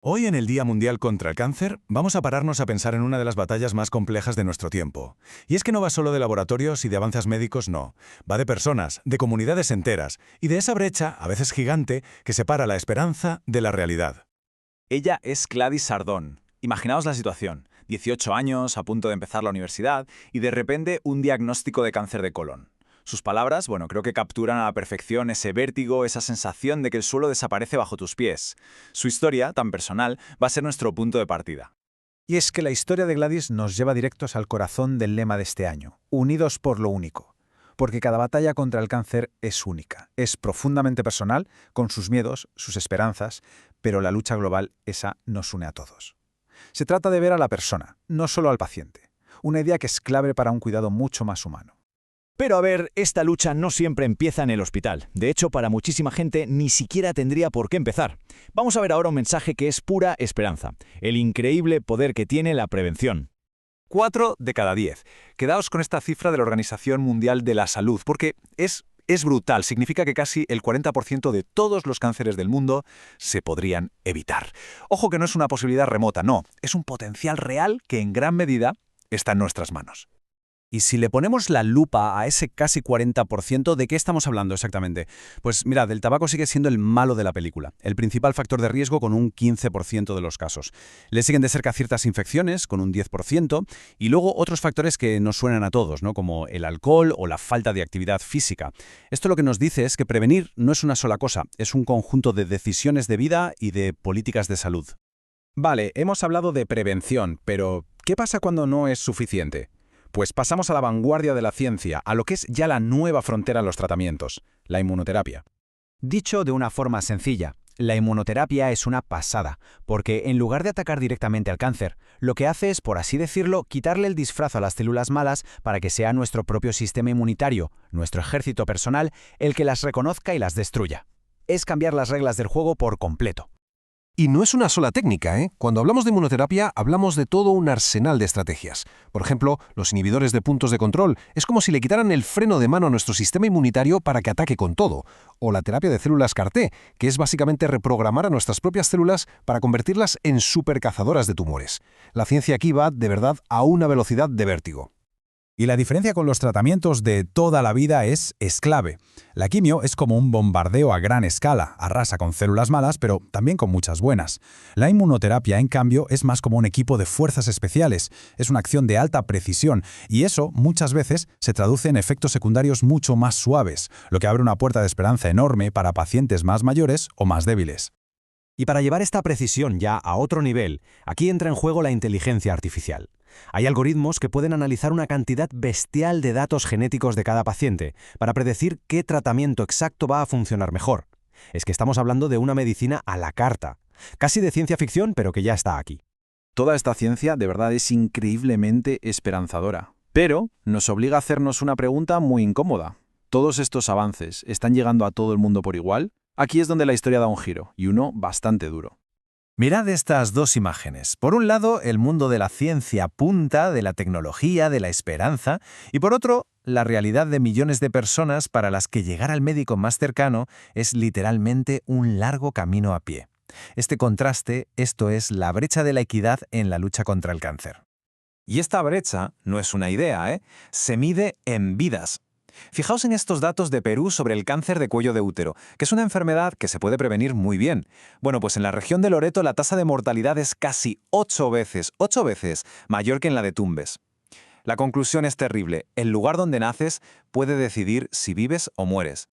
Hoy en el Día Mundial contra el Cáncer vamos a pararnos a pensar en una de las batallas más complejas de nuestro tiempo. Y es que no va solo de laboratorios y de avances médicos, no. Va de personas, de comunidades enteras y de esa brecha, a veces gigante, que separa la esperanza de la realidad. Ella es Gladys Sardón. Imaginaos la situación. 18 años, a punto de empezar la universidad, y de repente un diagnóstico de cáncer de colon. Sus palabras, creo que capturan a la perfección ese vértigo, esa sensación de que el suelo desaparece bajo tus pies. Su historia, tan personal, va a ser nuestro punto de partida. Y es que la historia de Gladys nos lleva directos al corazón del lema de este año, unidos por lo único. Porque cada batalla contra el cáncer es única, es profundamente personal, con sus miedos, sus esperanzas, pero la lucha global, esa nos une a todos. Se trata de ver a la persona, no solo al paciente, una idea que es clave para un cuidado mucho más humano. Pero a ver, esta lucha no siempre empieza en el hospital. De hecho, para muchísima gente ni siquiera tendría por qué empezar. Vamos a ver ahora un mensaje que es pura esperanza. El increíble poder que tiene la prevención. 4 de cada 10. Quedaos con esta cifra de la Organización Mundial de la Salud, porque es brutal. Significa que casi el 40% de todos los cánceres del mundo se podrían evitar. Ojo que no es una posibilidad remota, no. Es un potencial real que en gran medida está en nuestras manos. Y si le ponemos la lupa a ese casi 40%, ¿de qué estamos hablando exactamente? Pues mirad, el tabaco sigue siendo el malo de la película, el principal factor de riesgo con un 15% de los casos. Le siguen de cerca ciertas infecciones, con un 10%, y luego otros factores que nos suenan a todos, ¿no? Como el alcohol o la falta de actividad física. Esto lo que nos dice es que prevenir no es una sola cosa, es un conjunto de decisiones de vida y de políticas de salud. Vale, hemos hablado de prevención, pero ¿qué pasa cuando no es suficiente? Pues pasamos a la vanguardia de la ciencia, a lo que es ya la nueva frontera en los tratamientos, la inmunoterapia. Dicho de una forma sencilla, la inmunoterapia es una pasada, porque en lugar de atacar directamente al cáncer, lo que hace es, por así decirlo, quitarle el disfraz a las células malas para que sea nuestro propio sistema inmunitario, nuestro ejército personal, el que las reconozca y las destruya. Es cambiar las reglas del juego por completo. Y no es una sola técnica, ¿eh? Cuando hablamos de inmunoterapia, hablamos de todo un arsenal de estrategias. Por ejemplo, los inhibidores de puntos de control. Es como si le quitaran el freno de mano a nuestro sistema inmunitario para que ataque con todo. O la terapia de células CAR-T, que es básicamente reprogramar a nuestras propias células para convertirlas en supercazadoras de tumores. La ciencia aquí va, de verdad, a una velocidad de vértigo. Y la diferencia con los tratamientos de toda la vida es clave. La quimio es como un bombardeo a gran escala, arrasa con células malas, pero también con muchas buenas. La inmunoterapia, en cambio, es más como un equipo de fuerzas especiales, es una acción de alta precisión, y eso muchas veces se traduce en efectos secundarios mucho más suaves, lo que abre una puerta de esperanza enorme para pacientes más mayores o más débiles. Y para llevar esta precisión ya a otro nivel, aquí entra en juego la inteligencia artificial. Hay algoritmos que pueden analizar una cantidad bestial de datos genéticos de cada paciente para predecir qué tratamiento exacto va a funcionar mejor. Es que estamos hablando de una medicina a la carta, casi de ciencia ficción, pero que ya está aquí. Toda esta ciencia de verdad es increíblemente esperanzadora. Pero nos obliga a hacernos una pregunta muy incómoda. ¿Todos estos avances están llegando a todo el mundo por igual? Aquí es donde la historia da un giro, y uno bastante duro. Mirad estas dos imágenes. Por un lado, el mundo de la ciencia punta, de la tecnología, de la esperanza, y por otro, la realidad de millones de personas para las que llegar al médico más cercano es literalmente un largo camino a pie. Este contraste, esto es la brecha de la equidad en la lucha contra el cáncer. Y esta brecha no es una idea, ¿eh? Se mide en vidas. Fijaos en estos datos de Perú sobre el cáncer de cuello de útero, que es una enfermedad que se puede prevenir muy bien. Bueno, pues en la región de Loreto la tasa de mortalidad es casi 8 veces mayor que en la de Tumbes. La conclusión es terrible. El lugar donde naces puede decidir si vives o mueres.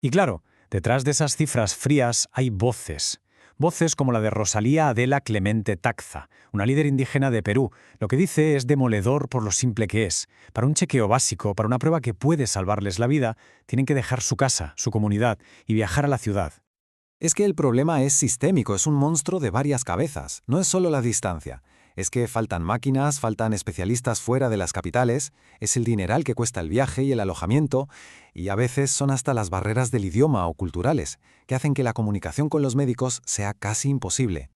Y claro, detrás de esas cifras frías hay voces. Voces como la de Rosalía Adela Clemente Taxa, una líder indígena de Perú. Lo que dice es demoledor por lo simple que es. Para un chequeo básico, para una prueba que puede salvarles la vida, tienen que dejar su casa, su comunidad y viajar a la ciudad. Es que el problema es sistémico, es un monstruo de varias cabezas. No es solo la distancia. Es que faltan máquinas, faltan especialistas fuera de las capitales, es el dineral que cuesta el viaje y el alojamiento, y a veces son hasta las barreras del idioma o culturales, que hacen que la comunicación con los médicos sea casi imposible.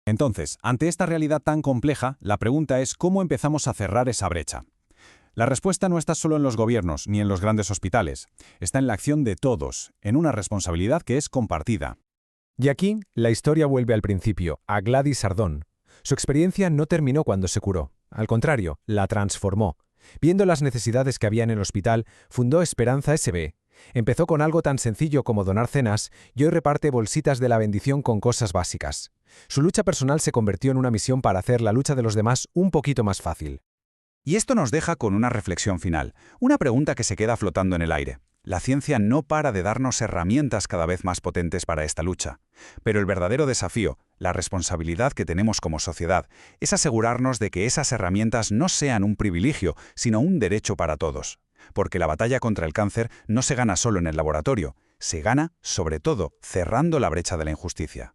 Entonces, ante esta realidad tan compleja, la pregunta es ¿cómo empezamos a cerrar esa brecha? La respuesta no está solo en los gobiernos ni en los grandes hospitales, está en la acción de todos, en una responsabilidad que es compartida. Y aquí, la historia vuelve al principio, a Gladys Ardón. Su experiencia no terminó cuando se curó. Al contrario, la transformó. Viendo las necesidades que había en el hospital, fundó Esperanza SB. Empezó con algo tan sencillo como donar cenas y hoy reparte bolsitas de la bendición con cosas básicas. Su lucha personal se convirtió en una misión para hacer la lucha de los demás un poquito más fácil. Y esto nos deja con una reflexión final, una pregunta que se queda flotando en el aire. La ciencia no para de darnos herramientas cada vez más potentes para esta lucha. Pero el verdadero desafío, la responsabilidad que tenemos como sociedad, es asegurarnos de que esas herramientas no sean un privilegio, sino un derecho para todos. Porque la batalla contra el cáncer no se gana solo en el laboratorio, se gana, sobre todo, cerrando la brecha de la injusticia.